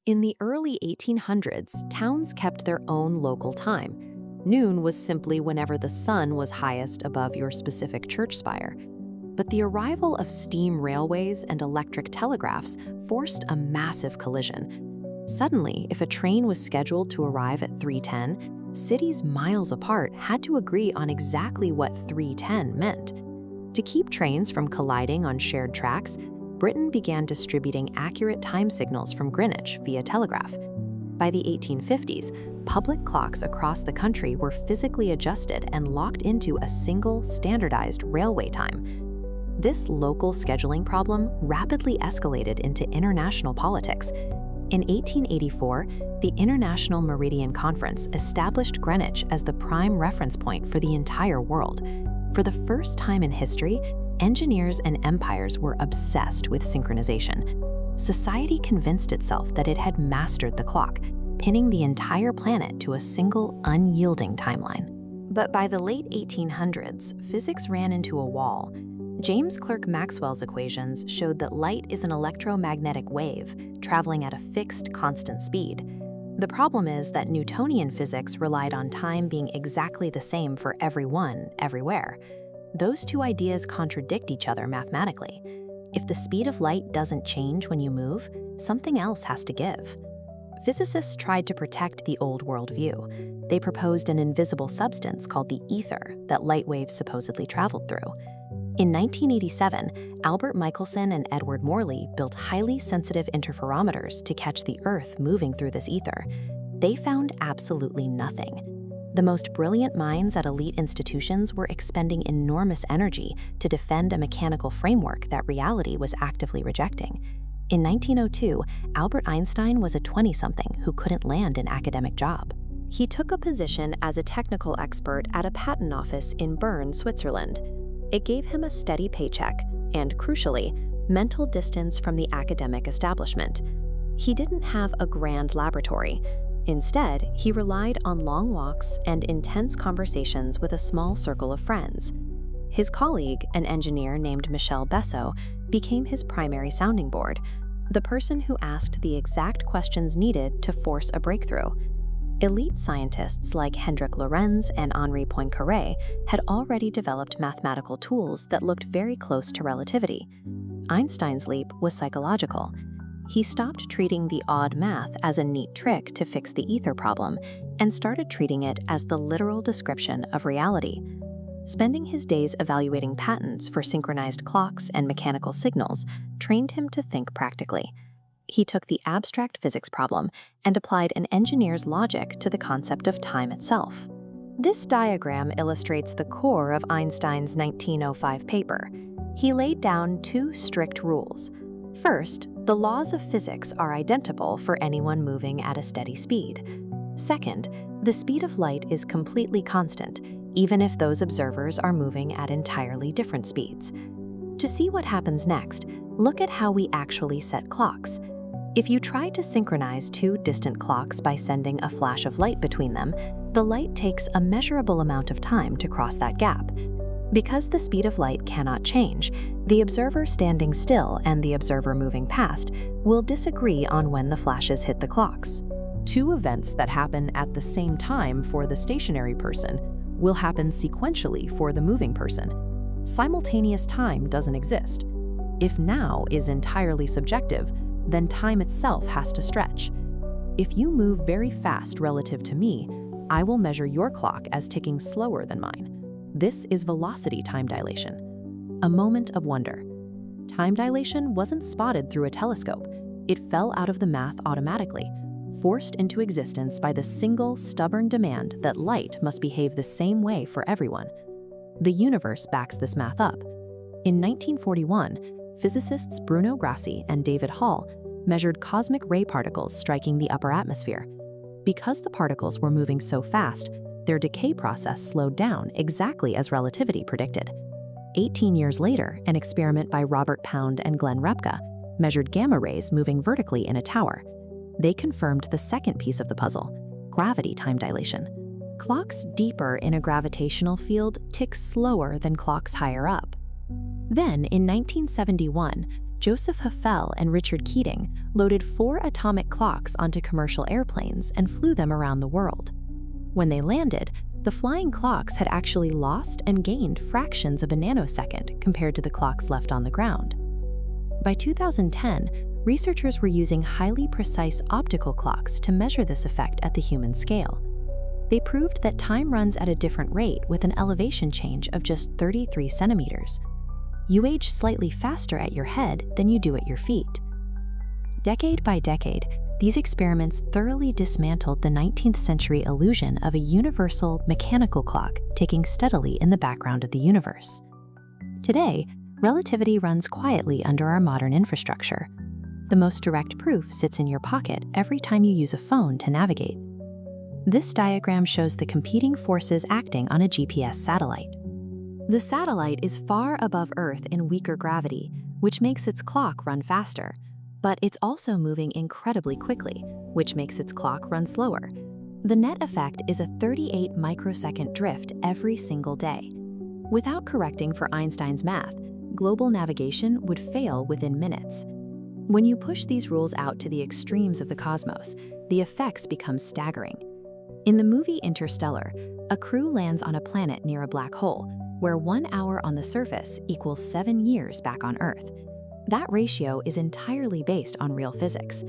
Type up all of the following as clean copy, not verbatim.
In the early 1800s, towns kept their own local time. Noon was simply whenever the sun was highest above your specific church spire. But the arrival of steam railways and electric telegraphs forced a massive collision. Suddenly, if a train was scheduled to arrive at 3:10, cities miles apart had to agree on exactly what 3:10 meant. To keep trains from colliding on shared tracks, Britain began distributing accurate time signals from Greenwich via telegraph. By the 1850s, public clocks across the country were physically adjusted and locked into a single, standardized railway time. This local scheduling problem rapidly escalated into international politics. In 1884, the International Meridian Conference established Greenwich as the prime reference point for the entire world. For the first time in history, engineers and empires were obsessed with synchronization. Society convinced itself that it had mastered the clock, pinning the entire planet to a single, unyielding timeline. But by the late 1800s, physics ran into a wall. James Clerk Maxwell's equations showed that light is an electromagnetic wave traveling at a fixed, constant speed. The problem is that Newtonian physics relied on time being exactly the same for everyone, everywhere. Those two ideas contradict each other mathematically. If the speed of light doesn't change when you move, something else has to give. Physicists tried to protect the old world view. They proposed an invisible substance called the ether that light waves supposedly traveled through. In 1987, Albert Michelson and Edward Morley built highly sensitive interferometers to catch the Earth moving through this ether. They found absolutely nothing. The most brilliant minds at elite institutions were expending enormous energy to defend a mechanical framework that reality was actively rejecting. In 1902, Albert Einstein was a 20-something who couldn't land an academic job. He took a position as a technical expert at a patent office in Bern, Switzerland. It gave him a steady paycheck and, crucially, mental distance from the academic establishment. He didn't have a grand laboratory. Instead, he relied on long walks and intense conversations with a small circle of friends. His colleague, an engineer named Michel Besso, became his primary sounding board, the person who asked the exact questions needed to force a breakthrough. Elite scientists like Hendrik Lorentz and Henri Poincaré had already developed mathematical tools that looked very close to relativity. Einstein's leap was psychological. He stopped treating the odd math as a neat trick to fix the ether problem and started treating it as the literal description of reality. Spending his days evaluating patents for synchronized clocks and mechanical signals trained him to think practically. He took the abstract physics problem and applied an engineer's logic to the concept of time itself. This diagram illustrates the core of Einstein's 1905 paper. He laid down two strict rules. First, the laws of physics are identical for anyone moving at a steady speed. Second, the speed of light is completely constant, even if those observers are moving at entirely different speeds. To see what happens next, look at how we actually set clocks. If you try to synchronize two distant clocks by sending a flash of light between them, the light takes a measurable amount of time to cross that gap. Because the speed of light cannot change, the observer standing still and the observer moving past will disagree on when the flashes hit the clocks. Two events that happen at the same time for the stationary person will happen sequentially for the moving person. Simultaneous time doesn't exist. If now is entirely subjective, then time itself has to stretch. If you move very fast relative to me, I will measure your clock as ticking slower than mine. This is velocity time dilation. A moment of wonder. Time dilation wasn't spotted through a telescope. It fell out of the math automatically, forced into existence by the single stubborn demand that light must behave the same way for everyone. The universe backs this math up. In 1941, physicists Bruno Grassi and David Hall measured cosmic ray particles striking the upper atmosphere. Because the particles were moving so fast, their decay process slowed down exactly as relativity predicted. 18 years later, an experiment by Robert Pound and Glenn Repka measured gamma rays moving vertically in a tower. They confirmed the second piece of the puzzle, gravity time dilation. Clocks deeper in a gravitational field tick slower than clocks higher up. Then, in 1971, Joseph Heffel and Richard Keating loaded 4 atomic clocks onto commercial airplanes and flew them around the world. When they landed, the flying clocks had actually lost and gained fractions of a nanosecond compared to the clocks left on the ground. By 2010, researchers were using highly precise optical clocks to measure this effect at the human scale. They proved that time runs at a different rate with an elevation change of just 33 centimeters. You age slightly faster at your head than you do at your feet. Decade by decade, these experiments thoroughly dismantled the 19th century illusion of a universal mechanical clock ticking steadily in the background of the universe. Today, relativity runs quietly under our modern infrastructure. The most direct proof sits in your pocket every time you use a phone to navigate. This diagram shows the competing forces acting on a GPS satellite. The satellite is far above Earth in weaker gravity, which makes its clock run faster, but it's also moving incredibly quickly, which makes its clock run slower. The net effect is a 38 microsecond drift every single day. Without correcting for Einstein's math, global navigation would fail within minutes. When you push these rules out to the extremes of the cosmos, the effects become staggering. In the movie Interstellar, a crew lands on a planet near a black hole, where 1 hour on the surface equals 7 years back on Earth. That ratio is entirely based on real physics.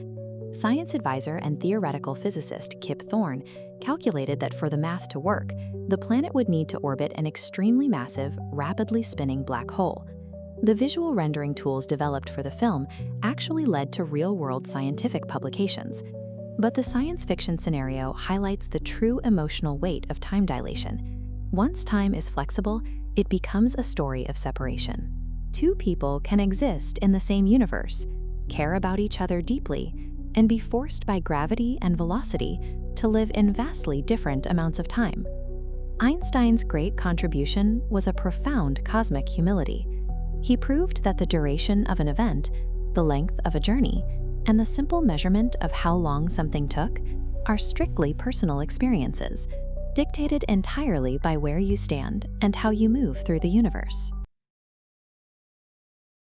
Science advisor and theoretical physicist Kip Thorne calculated that for the math to work, the planet would need to orbit an extremely massive, rapidly spinning black hole. The visual rendering tools developed for the film actually led to real-world scientific publications. But the science fiction scenario highlights the true emotional weight of time dilation. Once time is flexible, it becomes a story of separation. 2 people can exist in the same universe, care about each other deeply, and be forced by gravity and velocity to live in vastly different amounts of time. Einstein's great contribution was a profound cosmic humility. He proved that the duration of an event, the length of a journey, and the simple measurement of how long something took are strictly personal experiences, dictated entirely by where you stand and how you move through the universe.